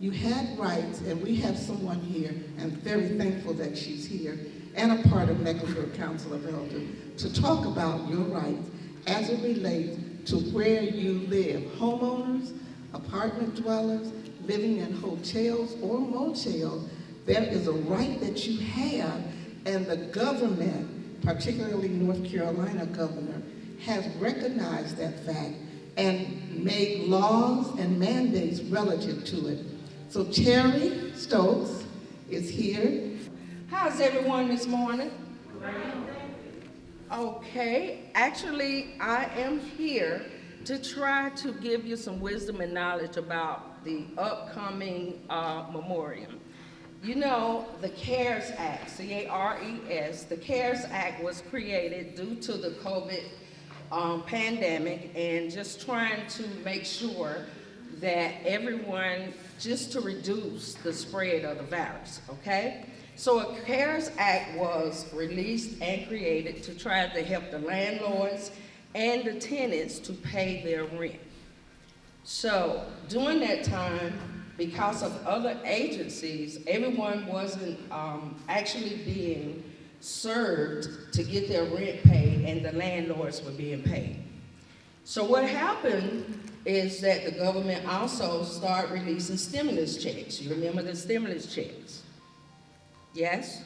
You had rights, and we have someone here, and very thankful that she's here, and a part of Mecklenburg Council of Elders, to talk about your rights as it relates to where you live. Homeowners, apartment dwellers, living in hotels or motels, there is a right that you have, and the government, particularly North Carolina governor, has recognized that fact and made laws and mandates relative to it. So Terry Stokes is here. How's everyone this morning? Okay, actually I am here to try to give you some wisdom and knowledge about the upcoming memoriam. You know, the CARES Act, C-A-R-E-S, the CARES Act was created due to the COVID pandemic and just trying to make sure that everyone, just to reduce the spread of the virus, okay? So a CARES Act was released and created to try to help the landlords and the tenants to pay their rent. So during that time, because of other agencies, everyone wasn't actually being served to get their rent paid, and the landlords were being paid. So what happened is that the government also started releasing stimulus checks. You remember the stimulus checks? Yes?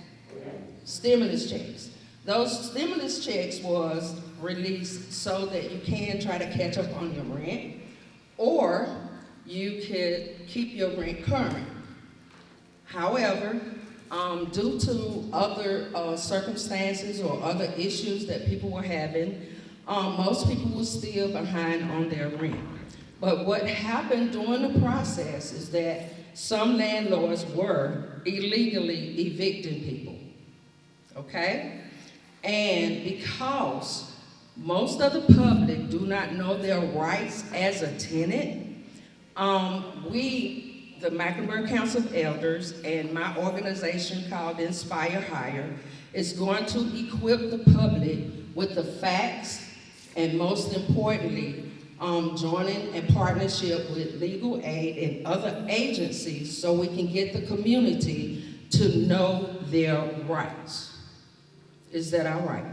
Stimulus checks. Those stimulus checks was released so that you can try to catch up on your rent, or you could keep your rent current. However, due to other circumstances or other issues that people were having, most people were still behind on their rent. But what happened during the process is that some landlords were illegally evicting people, okay? And because most of the public do not know their rights as a tenant, we, the Mecklenburg Council of Elders, and my organization called Inspire Higher, is going to equip the public with the facts, and most importantly, joining in partnership with legal aid and other agencies so we can get the community to know their rights. Is that all right?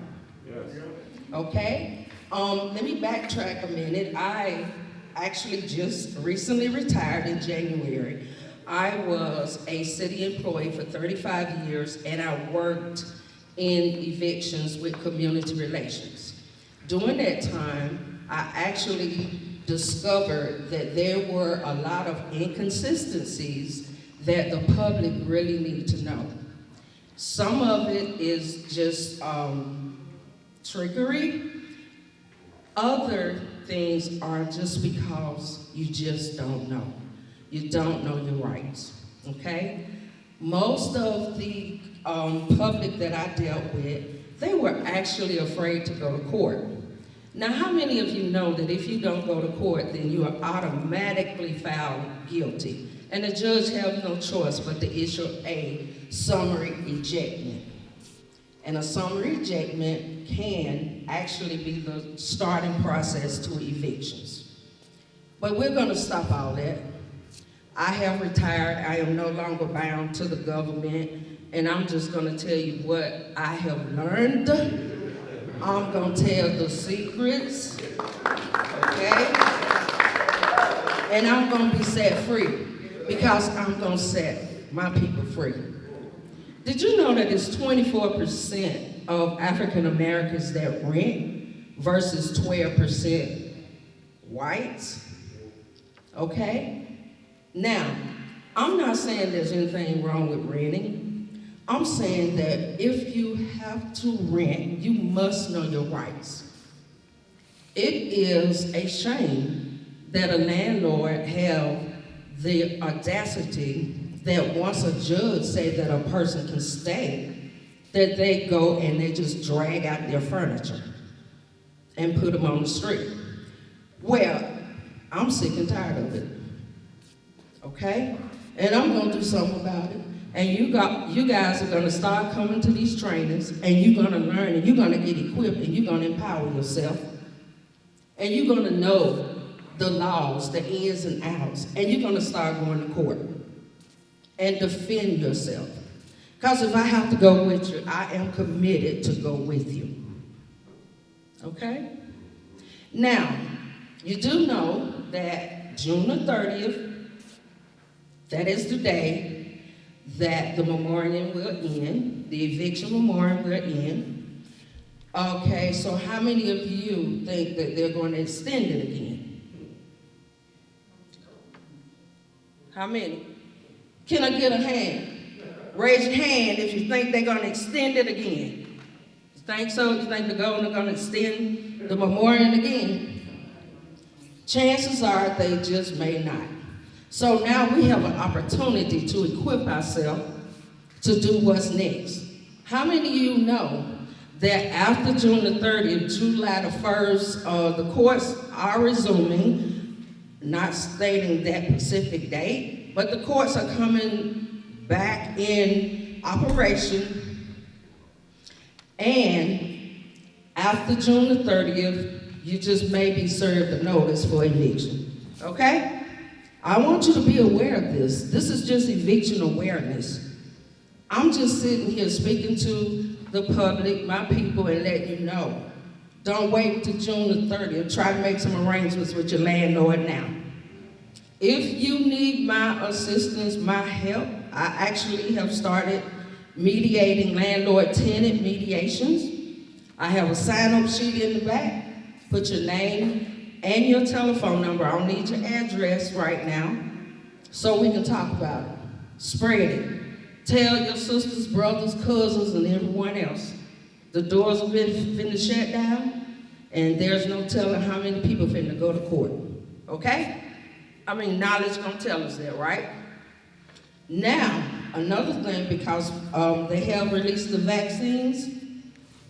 Yes. Okay. Let me backtrack a minute. I actually just recently retired in January. I was a city employee for 35 years, and I worked in evictions with community relations. During that time, I actually discovered that there were a lot of inconsistencies that the public really need to know. Some of it is just trickery. Other things are just because you just don't know. You don't know your rights, okay? Most of the public that I dealt with, they were actually afraid to go to court. Now, how many of you know that if you don't go to court, then you are automatically found guilty? And the judge has no choice but to issue a summary ejectment. And a summary ejectment can actually be the starting process to evictions. But we're gonna stop all that. I have retired. I am no longer bound to the government, and I'm just gonna tell you what I have learned. I'm gonna tell the secrets, okay? And I'm gonna be set free because I'm gonna set my people free. Did you know that it's 24% of African Americans that rent versus 12% whites? Okay? Now, I'm not saying there's anything wrong with renting. I'm saying that if you have to rent, you must know your rights. It is a shame that a landlord have the audacity that once a judge say that a person can stay, that they go and they just drag out their furniture and put them on the street. Well, I'm sick and tired of it, okay? And I'm gonna do something about it. And you guys are gonna start coming to these trainings, and you're gonna learn, and you're gonna get equipped, and you're gonna empower yourself. And you're gonna know the laws, the ins and outs, and you're gonna start going to court. and defend yourself. Because if I have to go with you, I am committed to go with you. Okay? Now, you do know that June the 30th, that is the day that the memorial will end, the eviction memorial will end. Okay, so how many of you think that they're going to extend it again? How many? Can I get a hand? Raise your hand if you think they're going to extend it again. You think so? You think the governor going to extend the memorial again? Chances are they just may not. So now we have an opportunity to equip ourselves to do what's next. How many of you know that after June the 30th, July the 1st, the courts are resuming, not stating that specific date, but the courts are coming back in operation. And after June the 30th, you just may be served a notice for eviction, okay? I want you to be aware of this. This is just eviction awareness. I'm just sitting here speaking to the public, my people, and letting you know. Don't wait until June the 30th. Try to make some arrangements with your landlord now. If you need my assistance, my help, I actually have started mediating landlord-tenant mediations. I have a sign-up sheet in the back. Put your name and your telephone number. I don't need your address right now, so we can talk about it. Spread it. Tell your sisters, brothers, cousins, and everyone else. The doors have been finna shut down, and there's no telling how many people finna go to court. Okay? I mean, knowledge gonna tell us that, right? Now, another thing, because they have released the vaccines,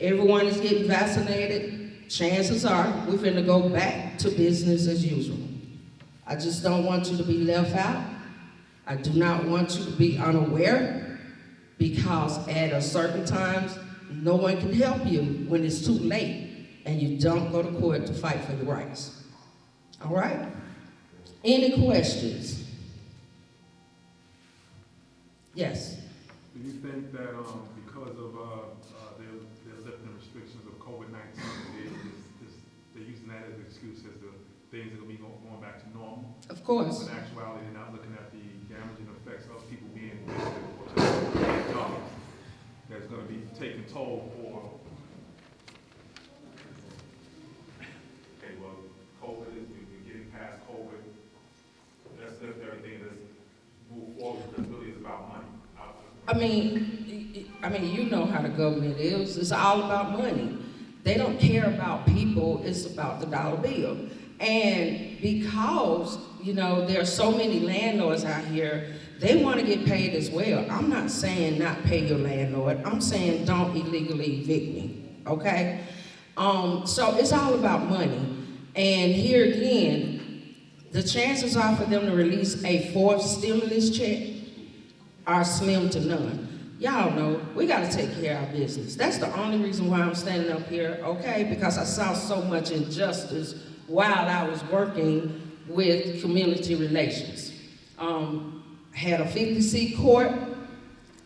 everyone is getting vaccinated. Chances are we're finna go back to business as usual. I just don't want you to be left out. I do not want you to be unaware, because at a certain times, no one can help you when it's too late and you don't go to court to fight for your rights. All right? Any questions? Yes? Do you think that because of they're lifting restrictions of COVID-19, they're using that as an excuse as to things that will be going back to normal? Of course. But in actuality, they're not looking at the damaging effects of people being evicted or just jobs that's going to be taking toll for. Okay, well, COVID is, we're getting past COVID. Let's lift everything, let's move forward, because really it's about money. I mean, you know how the government is. It's all about money. They don't care about people. It's about the dollar bill. And because, you know, there are so many landlords out here, they want to get paid as well. I'm not saying not pay your landlord. I'm saying don't illegally evict me, okay? So it's all about money. And here again, the chances are for them to release a fourth stimulus check are slim to none. Y'all know, we gotta take care of our business. That's the only reason why I'm standing up here, okay? Because I saw so much injustice while I was working with community relations. Had a 50-seat court,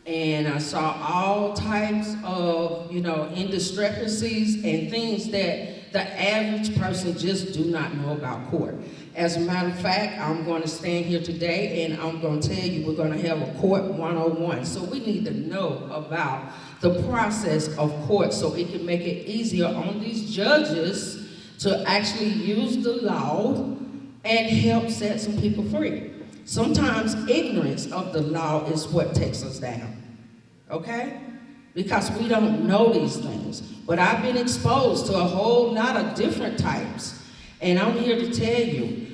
and I saw all types of, you know, indiscrepancies and things that the average person just do not know about court. As a matter of fact, I'm going to stand here today and I'm going to tell you we're going to have a court 101. So we need to know about the process of court so it can make it easier on these judges to actually use the law and help set some people free. Sometimes ignorance of the law is what takes us down, okay? Because we don't know these things. But I've been exposed to a whole lot of different types. And I'm here to tell you,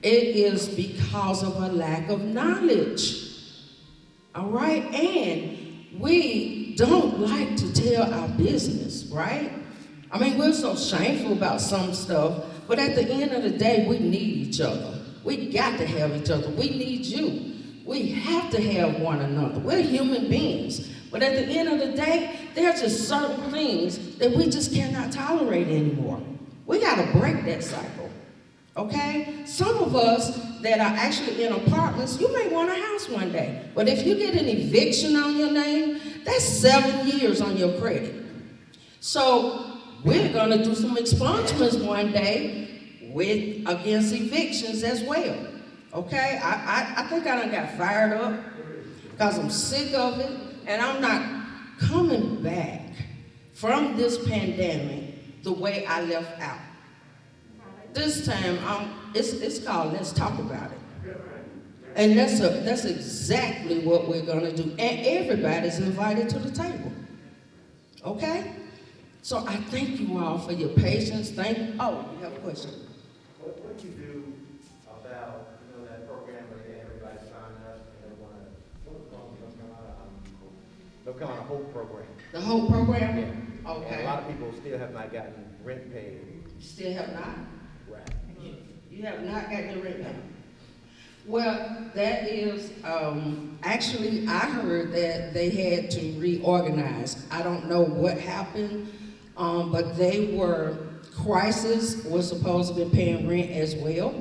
it is because of a lack of knowledge, all right? And we don't like to tell our business, right? I mean, we're so shameful about some stuff, but at the end of the day, we need each other. We got to have each other. We need you. We have to have one another. We're human beings. But at the end of the day, there's just certain things that we just cannot tolerate anymore. We got to break that cycle. Okay? Some of us that are actually in apartments, you may want a house one day. But if you get an eviction on your name, that's 7 years on your credit. So we're gonna do some expungements one day against evictions as well. Okay? I think I done got fired up because I'm sick of it, and I'm not coming back from this pandemic the way I left out. This time, it's called Let's Talk About It. And that's exactly what we're gonna do. And everybody's invited to the table. Okay? So I thank you all for your patience. You have a question? What do you do about, that program where everybody signed up and they want to, North Carolina Hope Program? The whole program? Yeah. Okay. And a lot of people still have not gotten rent paid. You still have not? Right. You have not gotten your rent back? Well, that is, actually, I heard that they had to reorganize. I don't know what happened, but Crisis was supposed to be paying rent as well.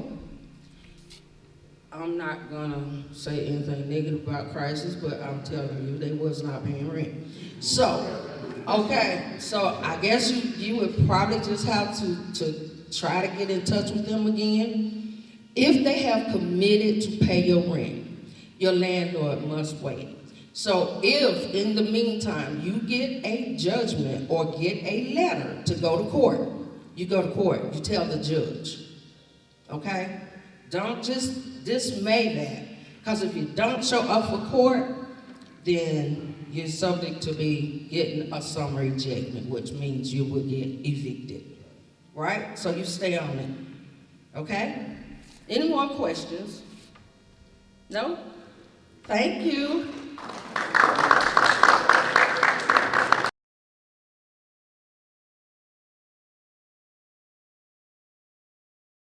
I'm not gonna say anything negative about Crisis, but I'm telling you, they was not paying rent. So, okay, so I guess you would probably just have to try to get in touch with them again. If they have committed to pay your rent, your landlord must wait. So if in the meantime you get a judgment or get a letter to go to court, you go to court, you tell the judge, okay? Don't just dismay that, because if you don't show up for court, then you're subject to be getting a summary judgment, which means you will get evicted, right? So you stay on it, okay? Any more questions? No? Thank you.